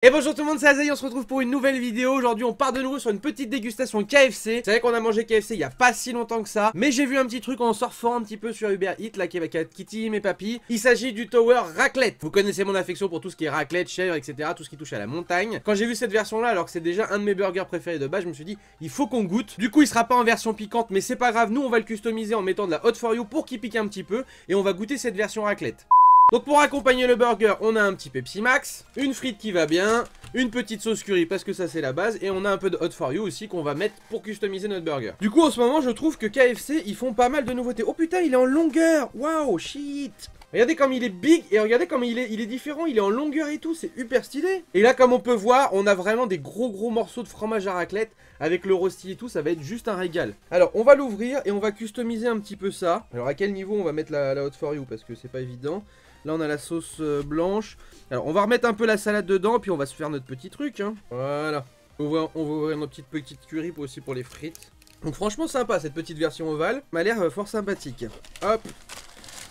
Et bonjour tout le monde, c'est Azaï, on se retrouve pour une nouvelle vidéo. Aujourd'hui on part de nouveau sur une petite dégustation KFC. C'est vrai qu'on a mangé KFC il y a pas si longtemps que ça, mais j'ai vu un petit truc en surfant un petit peu sur Uber Eats là qui est avec Kitty et mes papis. Il s'agit du Tower Raclette. Vous connaissez mon affection pour tout ce qui est raclette, chèvre, etc. Tout ce qui touche à la montagne. Quand j'ai vu cette version là, alors que c'est déjà un de mes burgers préférés de base, je me suis dit il faut qu'on goûte. Du coup il sera pas en version piquante, mais c'est pas grave, nous on va le customiser en mettant de la Hot for You pour qu'il pique un petit peu. Et on va goûter cette version raclette. Donc pour accompagner le burger, on a un petit Pepsi Max, une frite qui va bien, une petite sauce curry parce que ça c'est la base, et on a un peu de Hot for You aussi qu'on va mettre pour customiser notre burger. Du coup en ce moment je trouve que KFC ils font pas mal de nouveautés. Oh putain il est en longueur, waouh shit. Regardez comme il est big et regardez comme il est différent, il est en longueur et tout, c'est hyper stylé. Et là comme on peut voir, on a vraiment des gros morceaux de fromage à raclette avec le rosti et tout, ça va être juste un régal. Alors on va l'ouvrir et on va customiser un petit peu ça. Alors à quel niveau on va mettre la Hot for You parce que c'est pas évident. Là on a la sauce blanche. Alors on va remettre un peu la salade dedans, puis on va se faire notre petit truc hein. Voilà. On va ouvrir notre petite curry aussi pour les frites. Donc franchement sympa cette petite version ovale. M'a l'air fort sympathique. Hop.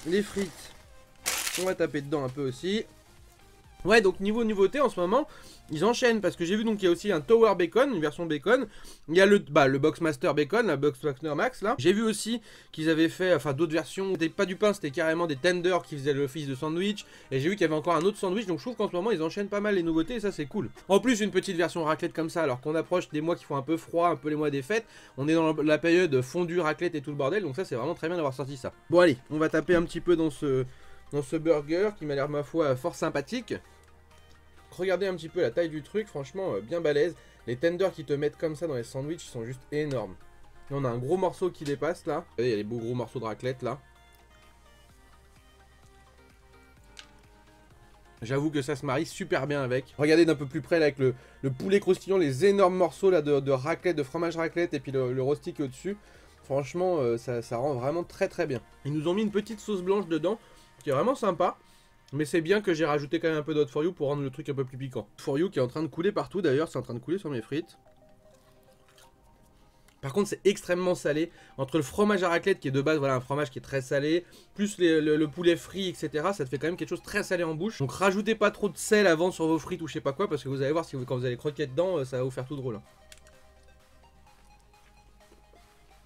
Les frites. On va taper dedans un peu aussi. Ouais, donc niveau nouveauté en ce moment, ils enchaînent parce que j'ai vu donc il y a aussi un Tower Bacon, une version bacon. Il y a le Boxmaster Bacon, la Boxmaster Max là. J'ai vu aussi qu'ils avaient fait, enfin d'autres versions, c'était pas du pain, c'était carrément des tenders qui faisaient l'office de sandwich. Et j'ai vu qu'il y avait encore un autre sandwich, donc je trouve qu'en ce moment ils enchaînent pas mal les nouveautés et ça c'est cool. En plus une petite version raclette comme ça, alors qu'on approche des mois qui font un peu froid, un peu les mois des fêtes. On est dans la période fondue, raclette et tout le bordel, donc ça c'est vraiment très bien d'avoir sorti ça. Bon allez, on va taper un petit peu dans ce burger qui m'a l'air ma foi fort sympathique. Regardez un petit peu la taille du truc, franchement bien balèze. Les tenders qui te mettent comme ça dans les sandwichs sont juste énormes. Là, on a un gros morceau qui dépasse là. Regardez, il y a les beaux gros morceaux de raclette là. J'avoue que ça se marie super bien avec. Regardez d'un peu plus près là, avec le poulet croustillant, les énormes morceaux là de raclette, de fromage raclette et puis le rosti qui est au-dessus. Franchement, ça rend vraiment très bien. Ils nous ont mis une petite sauce blanche dedans qui est vraiment sympa. Mais c'est bien que j'ai rajouté quand même un peu d'Hot for You pour rendre le truc un peu plus piquant. For You qui est en train de couler partout d'ailleurs, c'est en train de couler sur mes frites. Par contre c'est extrêmement salé. Entre le fromage à raclette qui est de base voilà un fromage qui est très salé, plus le poulet frit etc. Ça te fait quand même quelque chose de très salé en bouche. Donc rajoutez pas trop de sel avant sur vos frites ou je sais pas quoi. Parce que vous allez voir quand vous allez croquer dedans ça va vous faire tout drôle hein.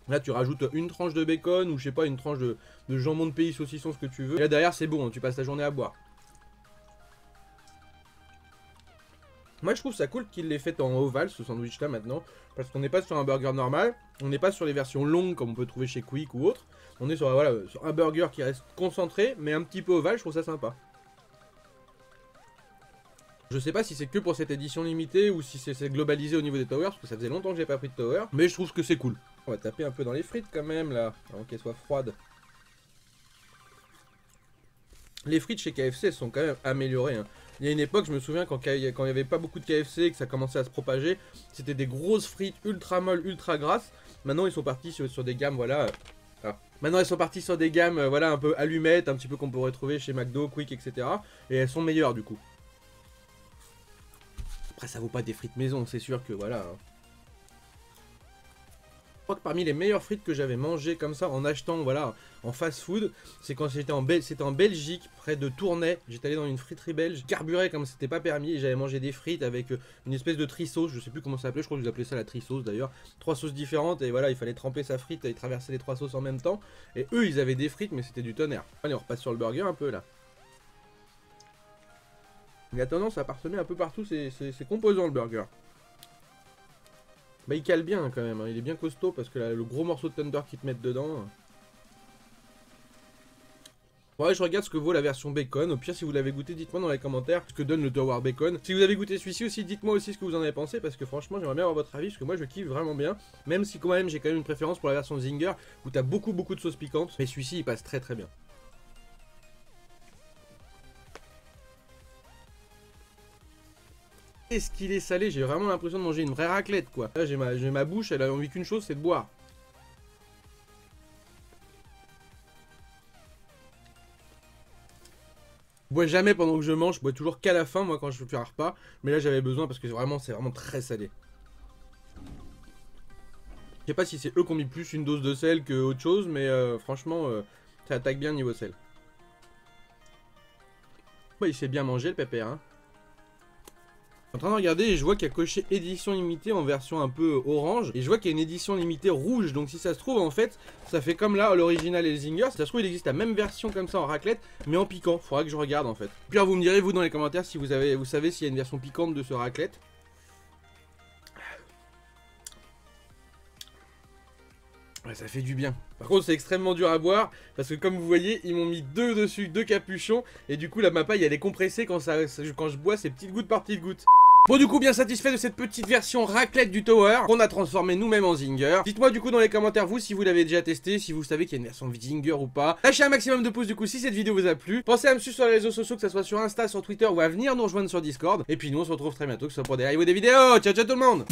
Là tu rajoutes une tranche de bacon ou je sais pas une tranche de jambon de pays, saucisson, ce que tu veux. Et là derrière c'est bon, hein, tu passes ta journée à boire. Moi je trouve ça cool qu'il l'ait fait en ovale ce sandwich là maintenant. Parce qu'on n'est pas sur un burger normal. On n'est pas sur les versions longues comme on peut trouver chez Quick ou autre. On est sur, voilà, sur un burger qui reste concentré mais un petit peu ovale, je trouve ça sympa. Je sais pas si c'est que pour cette édition limitée ou si c'est globalisé au niveau des towers. Parce que ça faisait longtemps que j'ai pas pris de tower. Mais je trouve que c'est cool. On va taper un peu dans les frites quand même là, avant qu'elles soient froides. Les frites chez KFC elles sont quand même améliorées hein. Il y a une époque, je me souviens, quand il n'y avait pas beaucoup de KFC et que ça commençait à se propager, c'était des grosses frites ultra molles, ultra grasses. Maintenant ils sont partis sur des gammes, voilà. Maintenant ils sont partis sur des gammes, voilà, un peu allumettes, un petit peu qu'on pourrait trouver chez McDo, Quick, etc. Et elles sont meilleures du coup. Après ça vaut pas des frites maison, c'est sûr que voilà. Je crois que parmi les meilleures frites que j'avais mangées comme ça en achetant voilà en fast food, c'est quand j'étais en Belgique près de Tournai. J'étais allé dans une friterie belge, carburais comme c'était pas permis et j'avais mangé des frites avec une espèce de tri-sauce, je sais plus comment ça s'appelait, je crois que vous appelez ça la tri-sauce d'ailleurs. 3 sauces différentes et voilà il fallait tremper sa frite et traverser les 3 sauces en même temps. Et eux ils avaient des frites mais c'était du tonnerre. Allez on repasse sur le burger un peu là. Il a tendance à parsemer un peu partout ses composants le burger. Bah il cale bien quand même, hein. Il est bien costaud parce que là, le gros morceau de tender qu'ils te mettent dedans. Ouais, je regarde ce que vaut la version bacon. Au pire, si vous l'avez goûté, dites-moi dans les commentaires ce que donne le Tower Bacon. Si vous avez goûté celui-ci aussi, dites-moi aussi ce que vous en avez pensé parce que franchement, j'aimerais bien avoir votre avis parce que moi, je kiffe vraiment bien. Même si quand même, j'ai quand même une préférence pour la version Zinger où t'as beaucoup de sauce piquante. Mais celui-ci, il passe très bien. Est-ce qu'il est salé? J'ai vraiment l'impression de manger une vraie raclette quoi. Là, j'ai ma bouche, elle a envie qu'une chose, c'est de boire. Je bois jamais pendant que je mange, je bois toujours qu'à la fin moi quand je fais un repas. Mais là j'avais besoin parce que c'est vraiment très salé. Je sais pas si c'est eux qui ont mis plus une dose de sel que autre chose, mais franchement ça attaque bien niveau sel. Ouais, il s'est bien mangé le pépère hein. En train de regarder et je vois qu'il y a coché édition limitée en version un peu orange. Et je vois qu'il y a une édition limitée rouge. Donc si ça se trouve en fait, ça fait comme là l'original et le Zinger. Si ça se trouve il existe la même version comme ça en raclette, mais en piquant. Faudra que je regarde en fait. Puis alors, vous me direz vous dans les commentaires si vous savez s'il y a une version piquante de ce raclette. Ouais, ça fait du bien. Par contre c'est extrêmement dur à boire parce que comme vous voyez ils m'ont mis deux dessus, deux capuchons. Et du coup là ma paille elle est compressée quand je bois ces petites gouttes par petites gouttes. Bon du coup bien satisfait de cette petite version raclette du Tower qu'on a transformé nous-mêmes en Zinger. Dites-moi du coup dans les commentaires vous si vous l'avez déjà testé, si vous savez qu'il y a une version Zinger ou pas. Lâchez un maximum de pouces du coup si cette vidéo vous a plu. Pensez à me suivre sur les réseaux sociaux, que ce soit sur Insta, sur Twitter ou à venir nous rejoindre sur Discord. Et puis nous on se retrouve très bientôt que ce soit pour des lives ou des vidéos. Ciao ciao tout le monde.